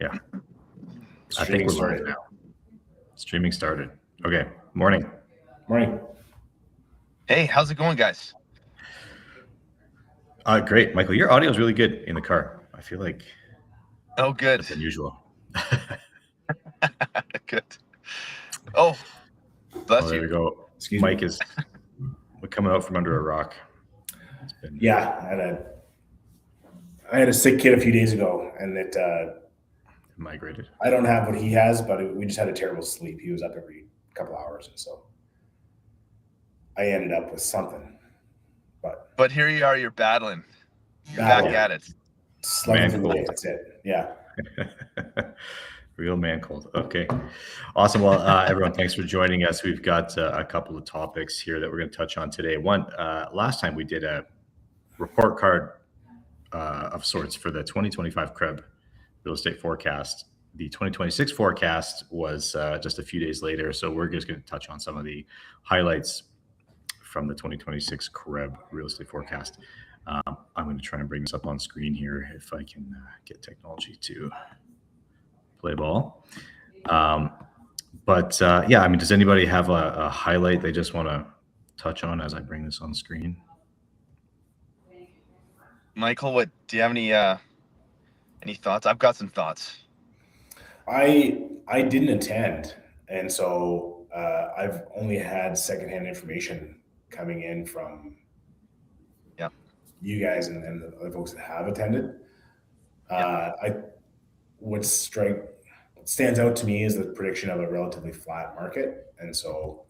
Yeah. I Streaming think we're started. live now. Streaming started. Okay. Morning. Morning. Hey, how's it going, guys? Great. Michael, your audio is really good in the car. I feel like Oh, good. that's unusual. Good. Oh, bless Oh, there you. we go. Excuse Mike me. is coming out from under a rock. It's been, Yeah, I had a sick kid a few days ago, and migrated. I don't have what he has, but we just had a terrible sleep. He was up every couple hours, and so I ended up with something. But here you are, you're battling. You're Battling. back at it. Slugging Man through the day. cold. That's it. Yeah. Real man cold. Okay. Awesome. Well, everyone, thanks for joining us. We've got a couple of topics here that we're going to touch on today. One, last time we did a report card of sorts for the 2025 CREB real estate forecast. The 2026 forecast was just a few days later. So we're just going to touch on some of the highlights from the 2026 CREB real estate forecast. I'm going to try and bring this up on screen here if I can get technology to play ball. Yeah, I mean, does anybody have a highlight they just want to touch on as I bring this on screen? Michael, do you have any thoughts? I've got some thoughts. I didn't attend, and so I've only had secondhand information coming in from you guys and the other folks that have attended. What stands out to me is the prediction of a relatively flat market, and so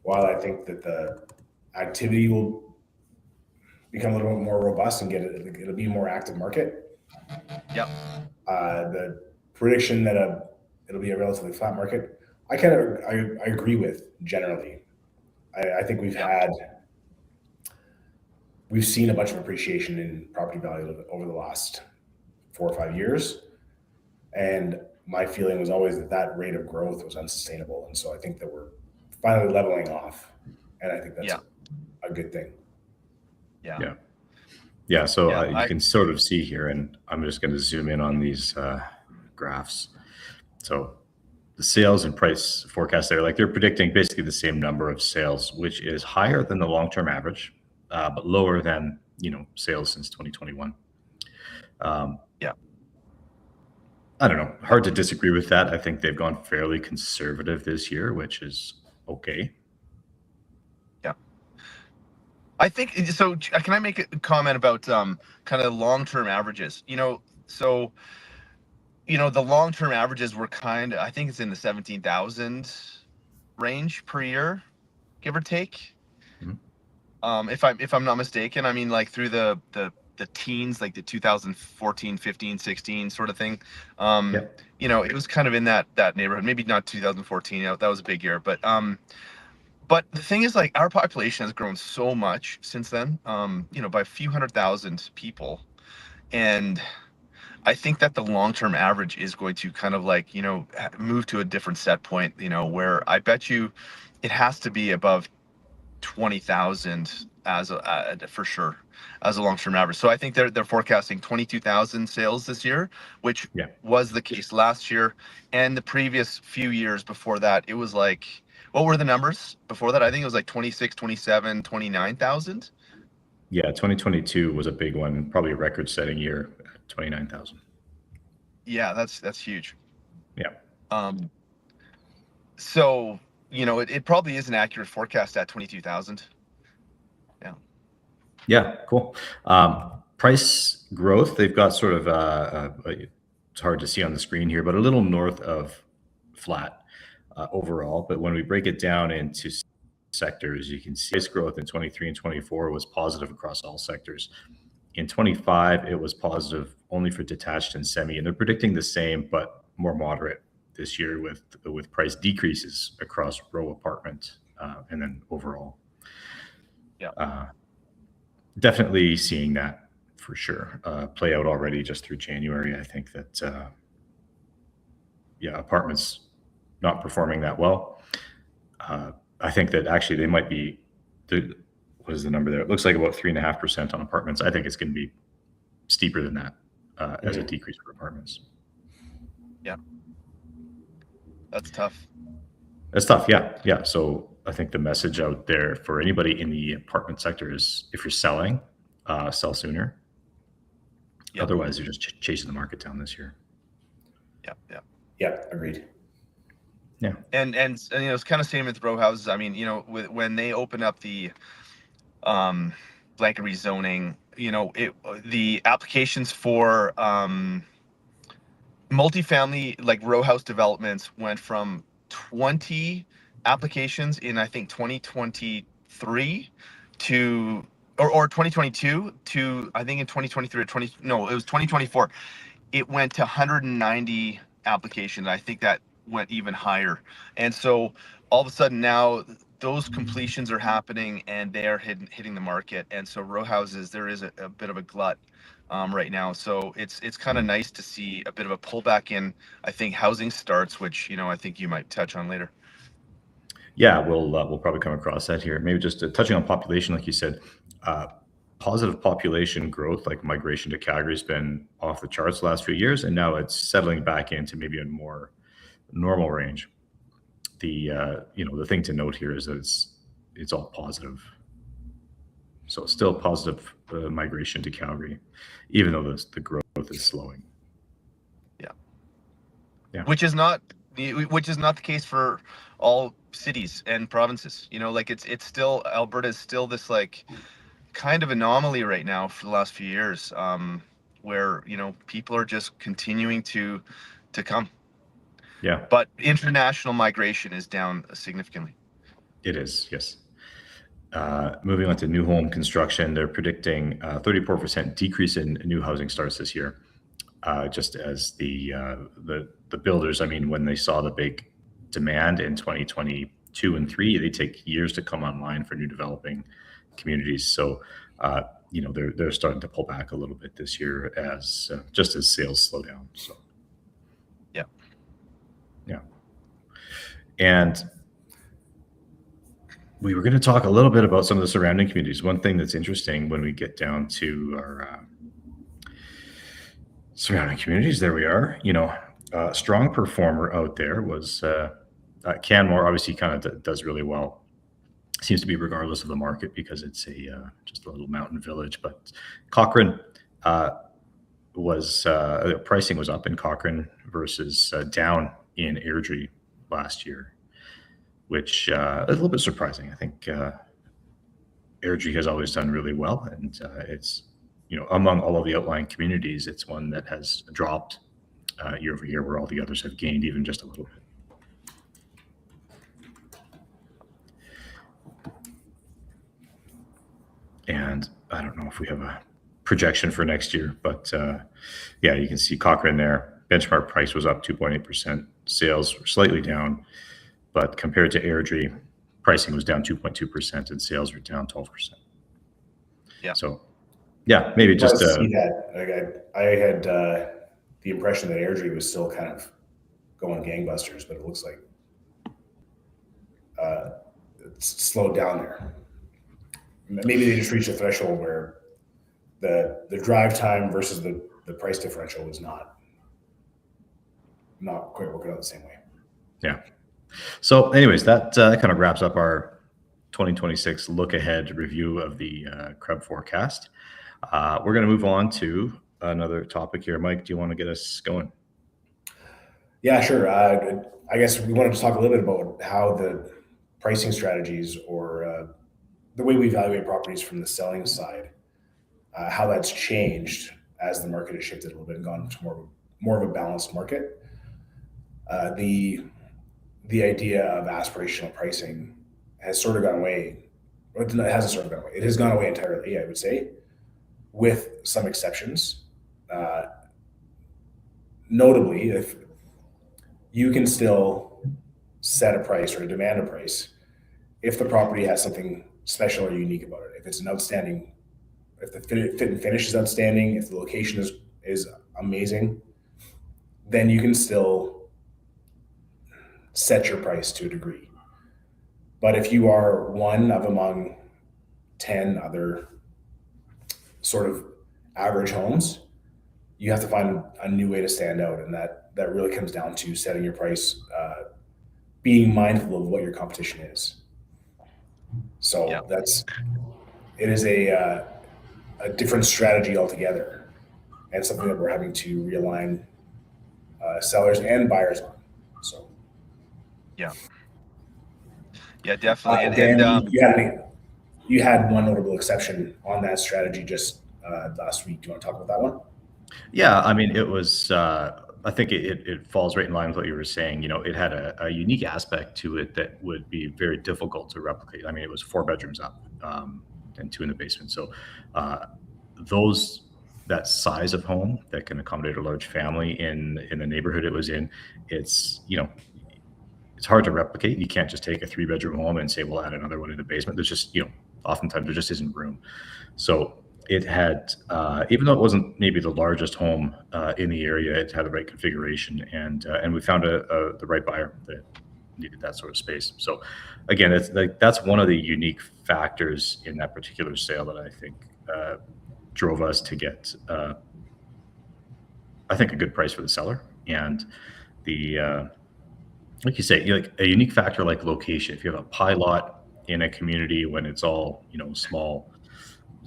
while I think that the activity will become a little bit more robust and it'll be a more active market. Yep. The prediction that it'll be a relatively flat market, I agree with generally. I think we've seen a bunch of appreciation in property value over the last 4 or 5 years, and my feeling was always that rate of growth was unsustainable, and so I think that we're finally leveling off, and I think that's a good thing. Yeah. So you can sort of see here, and I'm just going to zoom in on these graphs. So the sales and price forecast there, they're predicting basically the same number of sales, which is higher than the long-term average, but lower than sales since 2021. I don't know. Hard to disagree with that. I think they've gone fairly conservative this year, which is okay. Yeah. I think so. Can I make a comment about kind of long-term averages? The long-term averages were I think it's in the 17,000 range per year, give or take. Mm-hmm. If I'm not mistaken, I mean, through the teens, the 2014, 15, 16 sort of thing. It was kind of in that neighborhood. Maybe not 2014. That was a big year, but the thing is, our population has grown so much since then. By a few 100,000 people, and I think that the long-term average is going to kind of move to a different set point. Where I bet you it has to be above 20,000 for sure as a long-term average. So I think they're forecasting 22,000 sales this year, which was the case last year, and the previous few years before that. It was what were the numbers before that? I think it was 26, 27, 29,000. Yeah, 2022 was a big one, probably a record-setting year, 29,000. Yeah, that's huge. Yeah. So it probably is an accurate forecast at 22,000. Yeah, cool. Price growth, they've got sort of, it's hard to see on the screen here, but a little north of flat overall. But when we break it down into sectors, you can see price growth in 23 and 24 was positive across all sectors. In 25, it was positive only for detached and semi, and they're predicting the same, but more moderate this year with price decreases across row apartment and then overall. Definitely seeing that for sure play out already just through January. I think that apartments not performing that well. I think that actually they might be what is the number there? It looks like about 3.5% on apartments. I think it's going to be steeper than that as a decrease for apartments. That's tough. It's tough. Yeah. So I think the message out there for anybody in the apartment sector is, if you're selling, sell sooner. Yep. Otherwise, you're just chasing the market down this year. Yeah, agreed. Yeah. And it's kind of same with row houses. I mean, when they open up the blanket rezoning, the applications for multifamily like row house developments went from 20 applications in, I think, 2023 to or 2022 to, I think, in 2023 or it was 2024. It went to 190 applications. I think that went even higher. And so all of a sudden now those completions are happening and they are hitting the market. And so row houses, there is a bit of a glut right now. So it's kind of nice to see a bit of a pullback in, I think, housing starts, which, I think you might touch on later. Yeah, we'll probably come across that here. Maybe just touching on population, like you said, positive population growth, like migration to Calgary, has been off the charts the last few years, and now it's settling back into maybe a more normal range. The the thing to note here is that it's all positive. So it's still positive migration to Calgary, even though the growth is slowing. Yeah. Which is not the case for all cities and provinces. Like it's still, Alberta is still this like kind of anomaly right now for the last few years, where people are just continuing to come. Yeah. But international migration is down significantly. It is, yes. Moving on to new home construction, they're predicting 34% decrease in new housing starts this year. Just as the builders, I mean, when they saw the big demand in 2022 and 3, they take years to come online for new developing communities. So, they're starting to pull back a little bit this year as just as sales slow down. So, yeah. And we were going to talk a little bit about some of the surrounding communities. One thing that's interesting when we get down to our surrounding communities, there we are. Strong performer out there was Canmore. Obviously, kind of does really well. Seems to be regardless of the market because it's just a little mountain village. But Cochrane was pricing was up in Cochrane versus down in Airdrie last year, which a little bit surprising. I think Airdrie has always done really well, and it's among all of the outlying communities, it's one that has dropped year over year, where all the others have gained even just a little bit. And I don't know if we have a projection for next year, but yeah, you can see Cochrane there. Benchmark price was up 2.8%. Sales were slightly down, but compared to Airdrie, pricing was down 2.2% and sales were down 12%. Yeah. So, yeah, maybe just see that. Like I had the impression that Airdrie was still kind of going gangbusters, but it looks like it's slowed down there. Maybe they just reached a threshold where the drive time versus the price differential was not quite working out the same way. Yeah. So, anyways, that kind of wraps up our 2026 look ahead review of the CREB forecast. We're going to move on to another topic here. Mike, do you want to get us going? Yeah, sure. I guess we wanted to talk a little bit about how the pricing strategies or the way we evaluate properties from the selling side, how that's changed as the market has shifted a little bit and gone to more of a balanced market. The idea of aspirational pricing has sort of gone away. Well, it hasn't sort of gone away. It has gone away entirely, I would say, with some exceptions. Notably, if you can still set a price or demand a price if the property has something special or unique about it. If it's an outstanding, if the fit and finish is outstanding, if the location is amazing, then you can still set your price to a degree. But if you are one of among 10 other sort of average homes, you have to find a new way to stand out, and that really comes down to setting your price, being mindful of what your competition is. So Yeah. it is a different strategy altogether, and something that we're having to realign sellers and buyers on. So Yeah. Yeah, definitely. Dan, you had one notable exception on that strategy just last week. Do you want to talk about that one? Yeah, I mean, it was. I think it falls right in line with what you were saying. You know, it had a unique aspect to it that would be very difficult to replicate. I mean, it was 4 bedrooms up and 2 in the basement. So that size of home that can accommodate a large family in the neighborhood it was in, it's it's hard to replicate. You can't just take a 3-bedroom home and say we'll add another one in the basement. There's just oftentimes there just isn't room. So it had, even though it wasn't maybe the largest home in the area, it had the right configuration, and we found the right buyer that needed that sort of space. So again, that's one of the unique factors in that particular sale that I think drove us to get, I think, a good price for the seller. And the like you say, like a unique factor like location. If you have a pie lot in a community when it's all small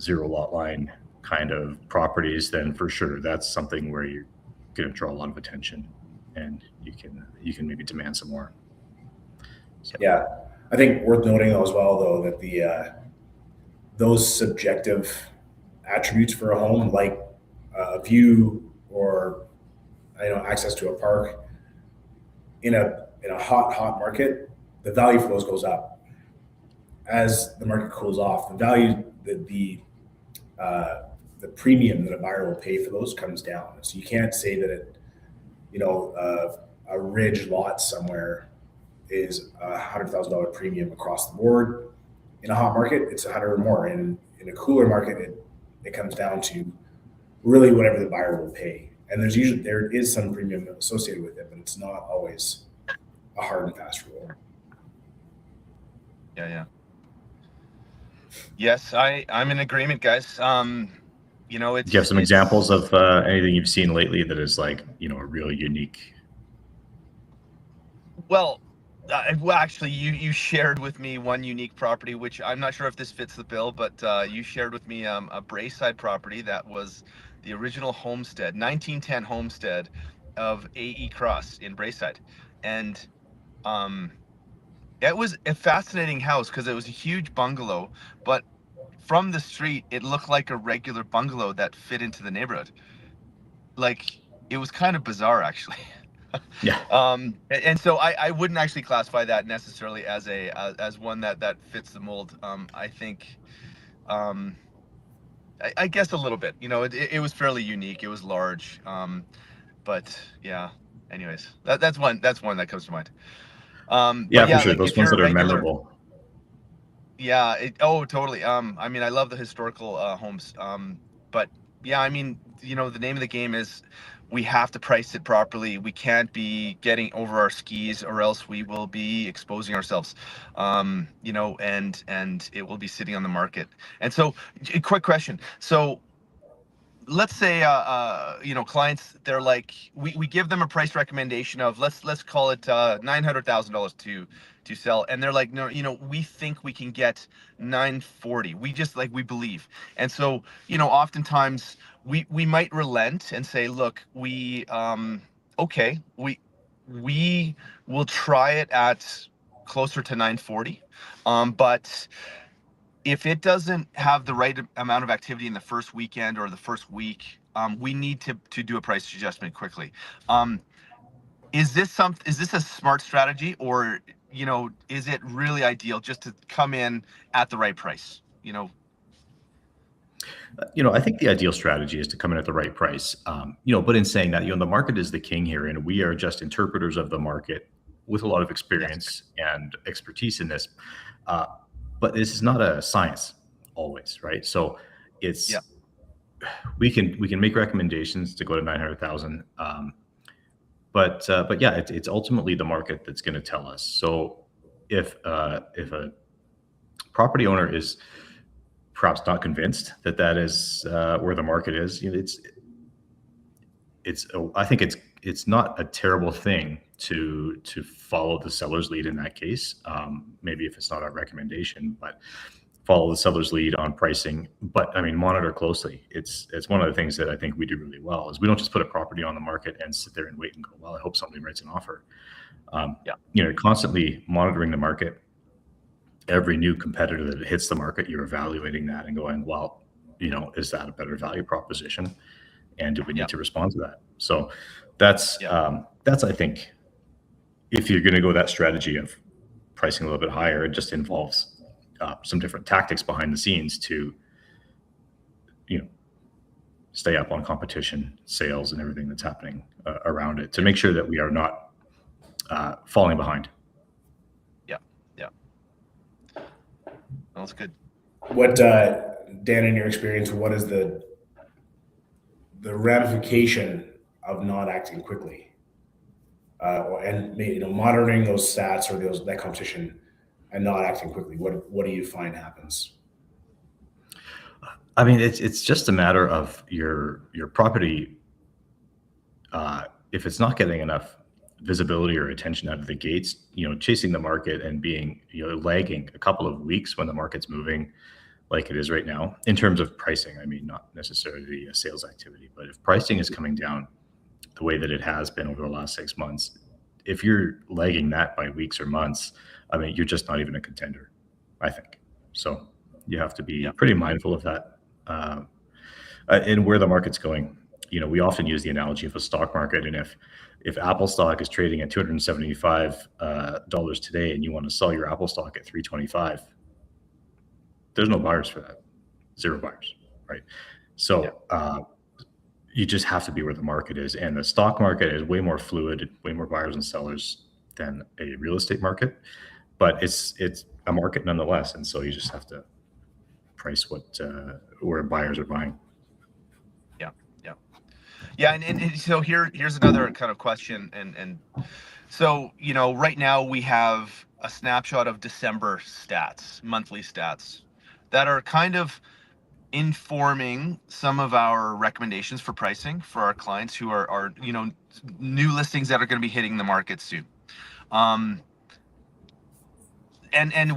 0 lot line kind of properties, then for sure that's something where you're going to draw a lot of attention, and you can maybe demand some more. So. Yeah, I think worth noting though as well though that the those subjective attributes for a home, like a view or access to a park, in a hot market, the value for those goes up. As the market cools off, the value, the premium that a buyer will pay for those comes down. So you can't say that a ridge lot somewhere is $100,000 premium across the board. In a hot market, it's 100 or more. And in a cooler market, it comes down to really whatever the buyer will pay. And there is some premium associated with it, but it's not always a hard and fast rule. Yeah. Yes, I'm in agreement, guys. Do you have some examples of anything you've seen lately that is like, a real unique? Well, actually, you shared with me one unique property, which I'm not sure if this fits the bill, but you shared with me a Braeside property that was the original homestead, 1910 homestead of A.E. Cross in Braeside. And it was a fascinating house because it was a huge bungalow, but from the street, it looked like a regular bungalow that fit into the neighborhood. Like, it was kind of bizarre, actually. Yeah. And so I wouldn't actually classify that necessarily as one that fits the mold. I think, I guess a little bit. It was fairly unique. It was large. But yeah. Anyways, that's one that comes to mind. Yeah, but yeah, for sure. like Those if you're ones a that are regular, memorable. yeah. Totally. I mean, I love the historical homes. But yeah, I mean, the name of the game is we have to price it properly. We can't be getting over our skis, or else we will be exposing ourselves. And it will be sitting on the market. And so, a quick question. So, let's say clients, they're like, we give them a price recommendation of let's call it $900,000 to sell, and they're like, no, we think we can get 940. We believe. And so oftentimes we might relent and say, look, okay, we will try it at closer to 940, but if it doesn't have the right amount of activity in the first weekend or the first week, we need to do a price adjustment quickly. Is this a smart strategy, or is it really ideal just to come in at the right price? I think the ideal strategy is to come in at the right price. But in saying that, the market is the king here, and we are just interpreters of the market with a lot of experience and expertise in this. But this is not a science always, right? So it's we can make recommendations to go to 900,000, but yeah, it's ultimately the market that's going to tell us. So if a property owner is perhaps not convinced that is where the market is, I think it's not a terrible thing to follow the seller's lead in that case. Maybe if it's not our recommendation, but follow the seller's lead on pricing. But I mean, monitor closely. It's one of the things that I think we do really well is we don't just put a property on the market and sit there and wait and go, well, I hope somebody writes an offer. Constantly monitoring the market. Every new competitor that hits the market, you're evaluating that and going, well, is that a better value proposition? And do we need to respond to that? So that's I think, if you're going to go that strategy of pricing a little bit higher, it just involves some different tactics behind the scenes to, stay up on competition, sales, and everything that's happening around it to make sure that we are not falling behind. That's good. What, Dan, in your experience, what is the ramification of not acting quickly, and monitoring those stats or that competition and not acting quickly? What do you find happens? I mean, it's just a matter of your property. If it's not getting enough visibility or attention out of the gates, chasing the market and being, lagging a couple of weeks when the market's moving like it is right now in terms of pricing. I mean, not necessarily sales activity, but if pricing is coming down the way that it has been over the last 6 months, if you're lagging that by weeks or months, I mean, you're just not even a contender, I think. So you have to be pretty mindful of that and where the market's going. We often use the analogy of a stock market, and if Apple stock is trading at $275 today and you want to sell your Apple stock at $325, there's no buyers for that. Zero buyers, right? So you just have to be where the market is. And the stock market is way more fluid, way more buyers and sellers than a real estate market. But it's a market nonetheless. And so you just have to price where buyers are buying. Yeah, and so here's another kind of question, and so right now we have a snapshot of December stats, monthly stats, that are kind of informing some of our recommendations for pricing for our clients who are new listings that are going to be hitting the market soon. And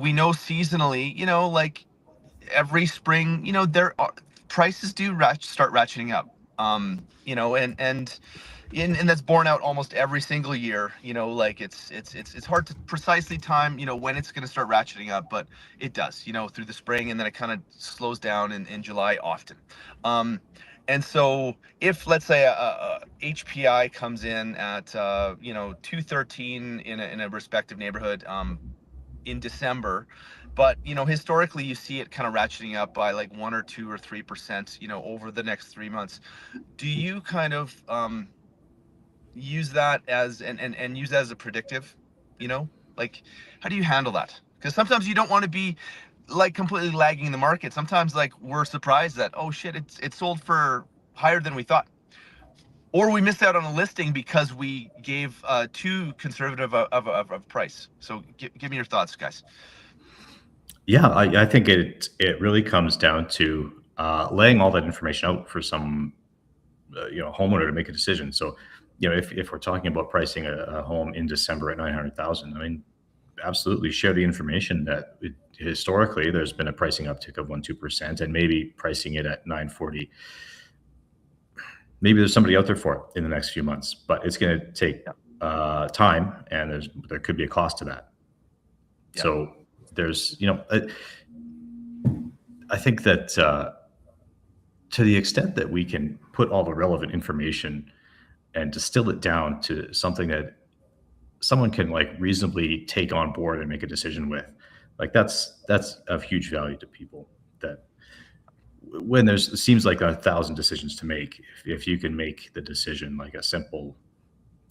we know seasonally, like every spring, there are prices do start ratcheting up. And that's borne out almost every single year. Like it's hard to precisely time when it's going to start ratcheting up, but it does through the spring, and then it kind of slows down in July often. And so if, let's say, a HPI comes in at 213 in a respective neighborhood in December, but historically you see it kind of ratcheting up by like 1 or 2 or 3% over the next 3 months. Do you kind of use that as and use that as a predictive? Like, how do you handle that? Because sometimes you don't want to be like completely lagging the market. Sometimes like we're surprised that, oh shit, it's sold for higher than we thought, or we missed out on a listing because we gave too conservative of a price. So give me your thoughts, guys. Yeah, I think it really comes down to laying all that information out for some homeowner to make a decision. So if we're talking about pricing a home in December at 900,000, I mean, absolutely share the information that historically there's been a pricing uptick of 1-2%, and maybe pricing it at 940. Maybe there's somebody out there for it in the next few months, but it's going to take time, and there could be a cost to that. Yeah. So there's, I think that to the extent that we can put all the relevant information and distill it down to something that someone can like reasonably take on board and make a decision with, like that's of huge value to people. That when it seems like 1,000 decisions to make, if you can make the decision like a simple,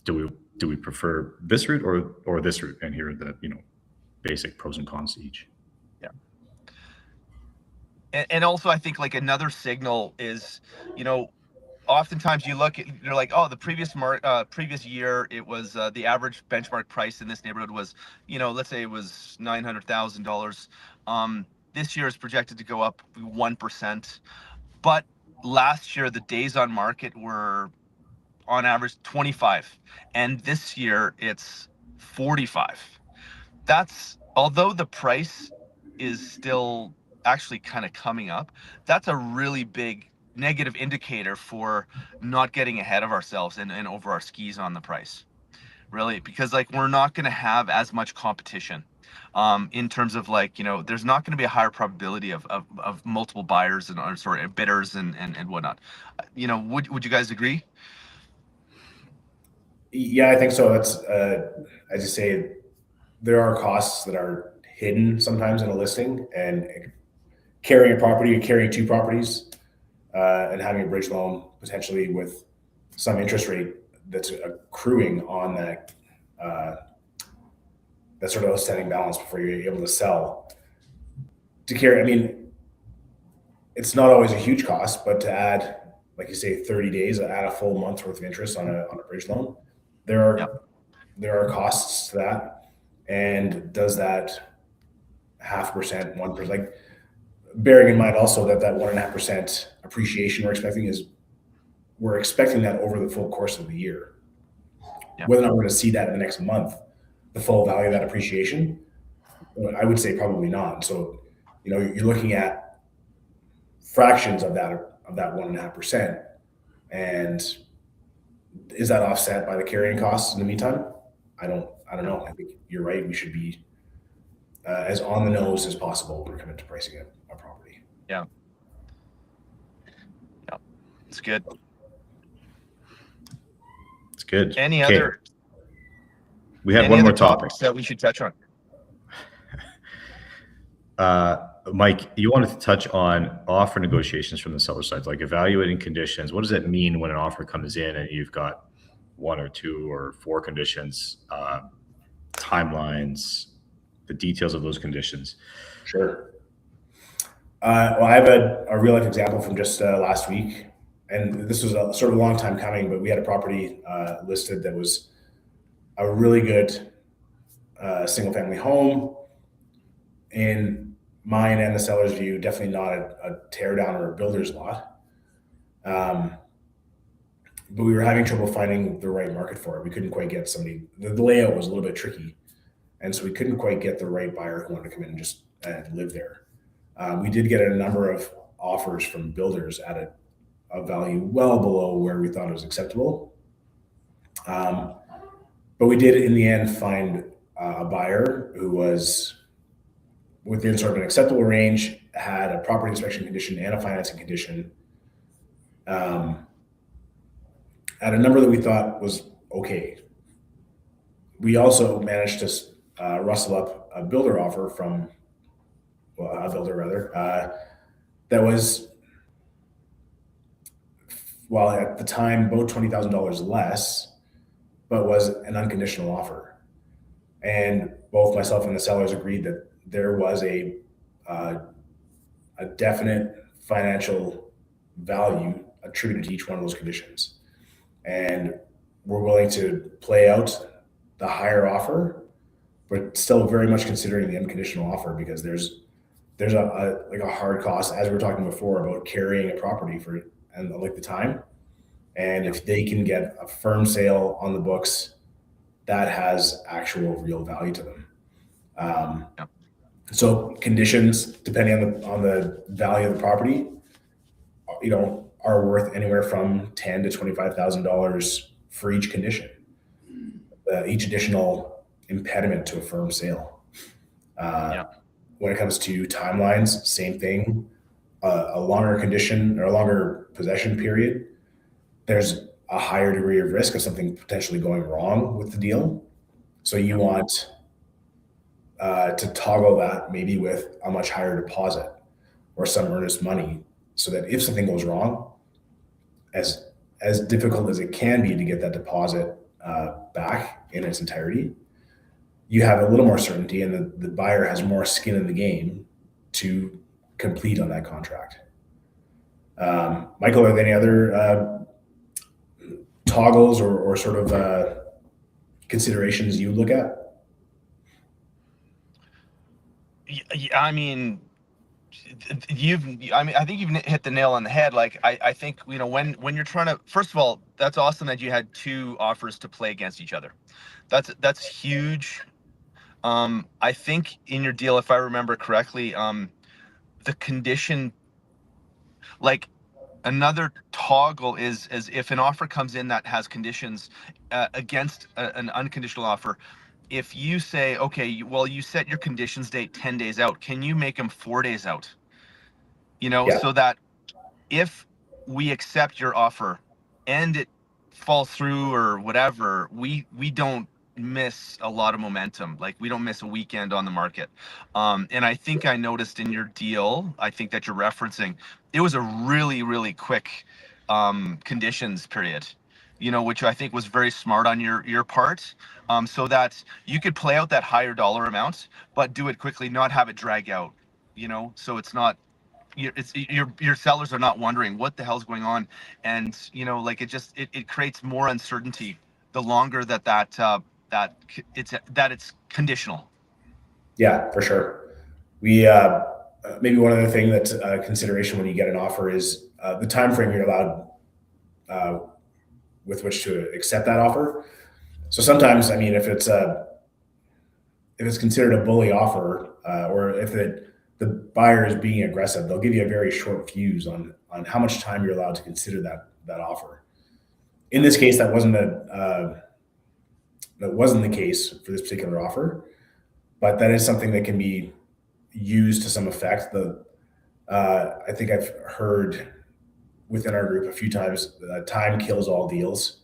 do we prefer this route or this route, and here are the basic pros and cons to each. Yeah. And also I think like another signal is, oftentimes you're like, oh, the previous year it was the average benchmark price in this neighborhood was, let's say it was $900,000. This year is projected to go up 1%, but last year the days on market were on average 25, and this year it's 45. That's, although the price is still actually kind of coming up, that's a really big negative indicator for not getting ahead of ourselves and over our skis on the price, really, because like we're not going to have as much competition in terms of like, you know, there's not going to be a higher probability of multiple buyers and, or sorry, bidders and whatnot. You know, would you guys agree? Yeah, I think so. That's as you say, there are costs that are hidden sometimes in a listing, and carrying a property or carrying two properties and having a bridge loan potentially with some interest rate that's accruing on that that sort of outstanding balance before you're able to sell. To carry, I mean, it's not always a huge cost, but to add, like you say, 30 days, add a full month's worth of interest on a bridge loan, there are Yep. there are costs to that. And does that 0.5%, 1%, like bearing in mind also that 1.5% appreciation we're expecting that over the full course of the year. Yeah. Whether or not we're going to see that in the next month, the full value of that appreciation, I would say probably not. So, you know, you're looking at fractions of that 1.5%, and is that offset by the carrying costs in the meantime? I don't know. I think you're right. We should be as on the nose as possible when we're coming to pricing a property. Yeah. Yeah. It's good. It's good. Any Okay. other? We have any one other more topic topics that we should touch on? Mike, you wanted to touch on offer negotiations from the seller side, like evaluating conditions. What does it mean when an offer comes in and you've got 1 or 2 or 4 conditions, timelines, the details of those conditions? Sure. Well, I have a real life example from just last week, and this was a sort of a long time coming, but we had a property listed that was a really good single family home. In mine and the seller's view, definitely not a tear down or a builder's lot. But we were having trouble finding the right market for it. We couldn't quite get somebody, the layout was a little bit tricky. And so we couldn't quite get the right buyer who wanted to come in and just live there. We did get a number of offers from builders at a value well below where we thought it was acceptable. But we did in the end find a buyer who was within sort of an acceptable range, had a property inspection condition and a financing condition, at a number that we thought was okay. We also managed to rustle up a builder offer from, well, a builder rather, that was, well, at the time, about $20,000 less, but was an unconditional offer. And both myself and the sellers agreed that there was a definite financial value attributed to each one of those conditions. And we're willing to play out the higher offer, but still very much considering the unconditional offer, because there's a hard cost, as we were talking before, about carrying a property for and like the time. And if they can get a firm sale on the books, that has actual real value to them. So conditions, depending on the value of the property, you know, are worth anywhere from $10,000 to $25,000 for each condition, each additional impediment to a firm sale. When it comes to timelines, same thing. A longer condition or a longer possession period, there's a higher degree of risk of something potentially going wrong with the deal. So you want to toggle that maybe with a much higher deposit or some earnest money, so that if something goes wrong, as difficult as it can be to get that deposit back in its entirety, you have a little more certainty, and the buyer has more skin in the game to complete on that contract. Michael, are there any other toggles or sort of considerations you look at? Yeah, I mean, I think you've hit the nail on the head. Like, I think, when you're trying to, first of all, that's awesome that you had two offers to play against each other. That's huge. I think in your deal, if I remember correctly, the condition, like, another toggle is as if an offer comes in that has conditions against an unconditional offer. If you say, okay, well, you set your conditions date 10 days out, can you make them 4 days out? Yeah. So that if we accept your offer and it falls through or whatever, we don't miss a lot of momentum. Like, we don't miss a weekend on the market. And I think I noticed in your deal, I think that you're referencing, it was a really, really quick conditions period, which I think was very smart on your part, so that you could play out that higher dollar amount, but do it quickly, not have it drag out, so it's not, your sellers are not wondering what the hell's going on, and like, it creates more uncertainty the longer it's conditional. Yeah, for sure. We maybe one other thing that's a consideration when you get an offer is the time frame you're allowed with which to accept that offer. So sometimes, I mean, if it's considered a bully offer, or if the buyer is being aggressive, they'll give you a very short fuse on how much time you're allowed to consider that offer. In this case, that wasn't the case for this particular offer, but that is something that can be used to some effect. I think I've heard within our group a few times, time kills all deals.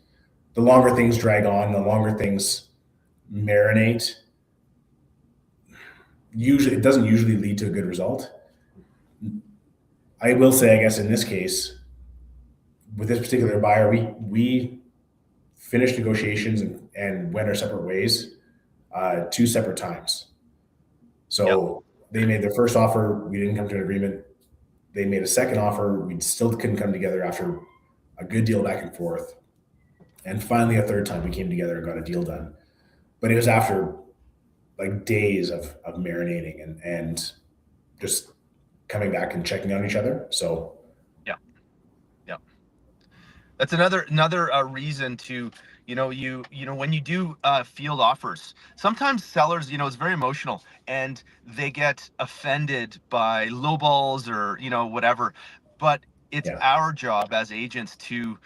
The longer things drag on, the longer things marinate, it doesn't usually lead to a good result. I will say, I guess in this case, with this particular buyer, we finished negotiations and went our separate ways 2 separate times. So They made their first offer, we didn't come to an agreement. They made a second offer, we still couldn't come together after a good deal back and forth. And finally, a third time, we came together and got a deal done. But it was after like days of marinating and just coming back and checking on each other. So that's another reason to, when you do field offers, sometimes sellers, it's very emotional and they get offended by lowballs or whatever. But it's our job as agents to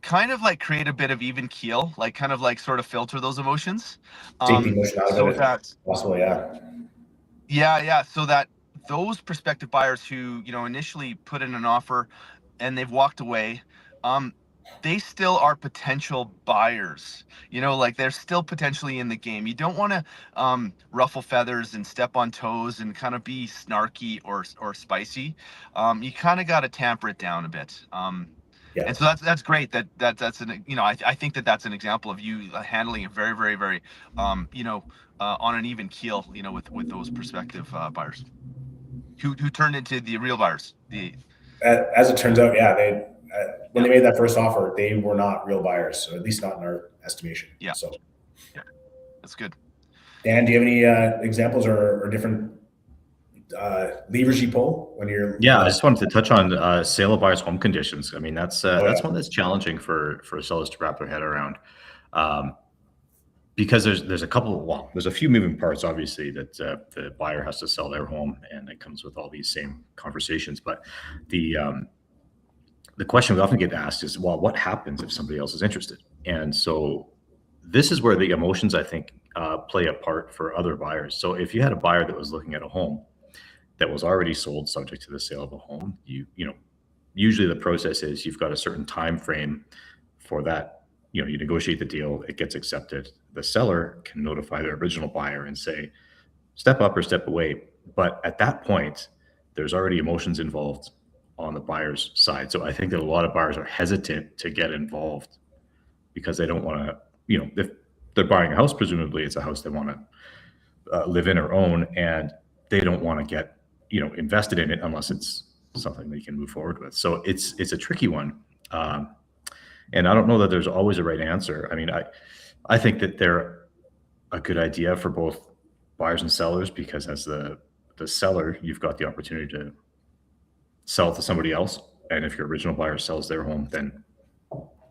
kind of like create a bit of even keel, like kind of like sort of filter those emotions. Take the emotion out of it, that possible, so that those prospective buyers who initially put in an offer and they've walked away, they still are potential buyers. Like, they're still potentially in the game. You don't want to ruffle feathers and step on toes and kind of be snarky or spicy. You kind of got to tamper it down a bit. And so that's great. That's an I think that's an example of you handling it very, very, very on an even keel. With those prospective buyers who turned into the real buyers. As it turns out, when they made that first offer, they were not real buyers, so at least not in our estimation. So that's good. Dan, do you have any examples or different levers you pull when you're? I just wanted to touch on sale of buyer's home conditions. I mean, that's one that's challenging for sellers to wrap their head around, because there's a few moving parts, obviously, that the buyer has to sell their home, and it comes with all these same conversations. But the question we often get asked is, well, what happens if somebody else is interested? And so this is where the emotions, I think, play a part for other buyers. So if you had a buyer that was looking at a home that was already sold subject to the sale of a home, usually the process is you've got a certain time frame for that. You negotiate the deal, it gets accepted. The seller can notify their original buyer and say, step up or step away. But at that point, there's already emotions involved on the buyer's side. So I think that a lot of buyers are hesitant to get involved because they don't want to, if they're buying a house, presumably it's a house they want to live in or own, and they don't want to get, invested in it unless it's something they can move forward with. So it's a tricky one. And I don't know that there's always a right answer. I mean, I think that they're a good idea for both buyers and sellers, because as the the seller, you've got the opportunity to sell to somebody else. And if your original buyer sells their home, then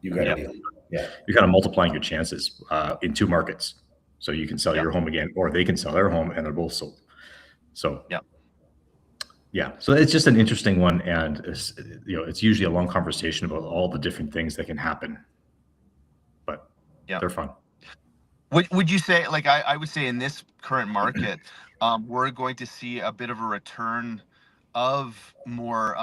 You got a deal. Yeah. you're kind of multiplying your chances in two markets. So you can sell your home again, or they can sell their home, and they're both sold. So so it's just an interesting one, and it's usually a long conversation about all the different things that can happen, but they're fun. Would you say, like, I would say in this current market, we're going to see a bit of a return of more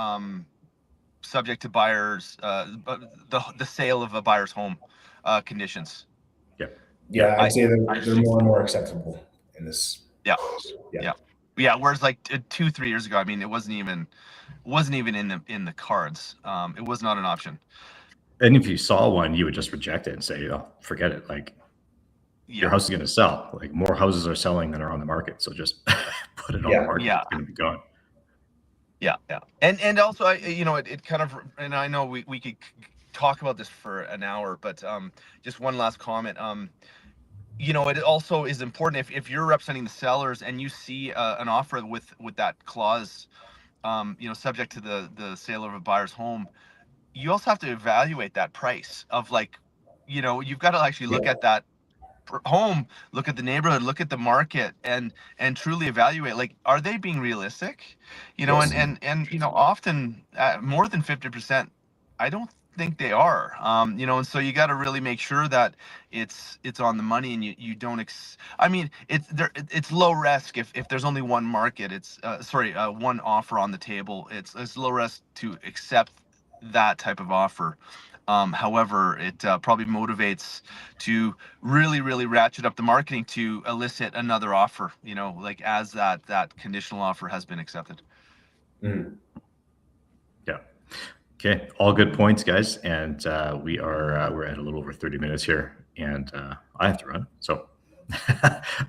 subject to buyers, the sale of a buyer's home conditions? Yeah, I'd say they're more and more acceptable in this. Yeah. Whereas like 2-3 years ago, I mean, it wasn't even in the cards. It was not an option. And if you saw one, you would just reject it and say, "Oh, forget it." Like, your house is going to sell. Like, more houses are selling than are on the market, so just put it on the market. It's going to be gone. Yeah. And also, it kind of, and I know we could talk about this for an hour, but just one last comment. It also is important if you're representing the sellers and you see an offer with that clause, subject to the sale of a buyer's home, you also have to evaluate that price of, like, you've got to actually look at that home, look at the neighborhood, look at the market, and truly evaluate, like, are they being realistic? And often more than 50%, I don't think they are. And so you got to really make sure that it's on the money, and you don't I mean, it's low risk if there's only one market. It's one offer on the table. It's low risk to accept that type of offer. However, it probably motivates to really, really ratchet up the marketing to elicit another offer, like as that conditional offer has been accepted. Yeah. Okay. All good points, guys. And we're at a little over 30 minutes here, and I have to run. So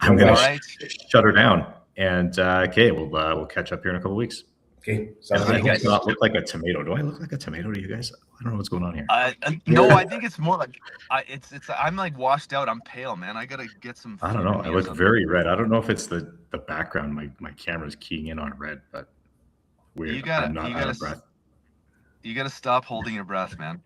I'm going to shut her down. And okay, we'll catch up here in a couple of weeks. Okay. Sounds good. I do not look like a tomato. Do I look like a tomato to you guys? I don't know what's going on here. No, I think it's more like I'm like washed out. I'm pale, man. I gotta get some. I don't know. I look very red. I don't know if it's the background. My camera's keying in on red, but weird. I'm not out of breath. You gotta stop holding your breath, man.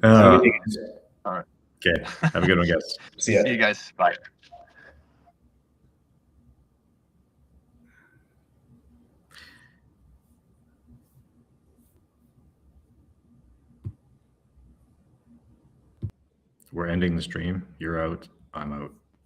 All right. Okay. Have a good one, guys. See ya. See you guys. Bye. We're ending the stream. You're out. I'm out.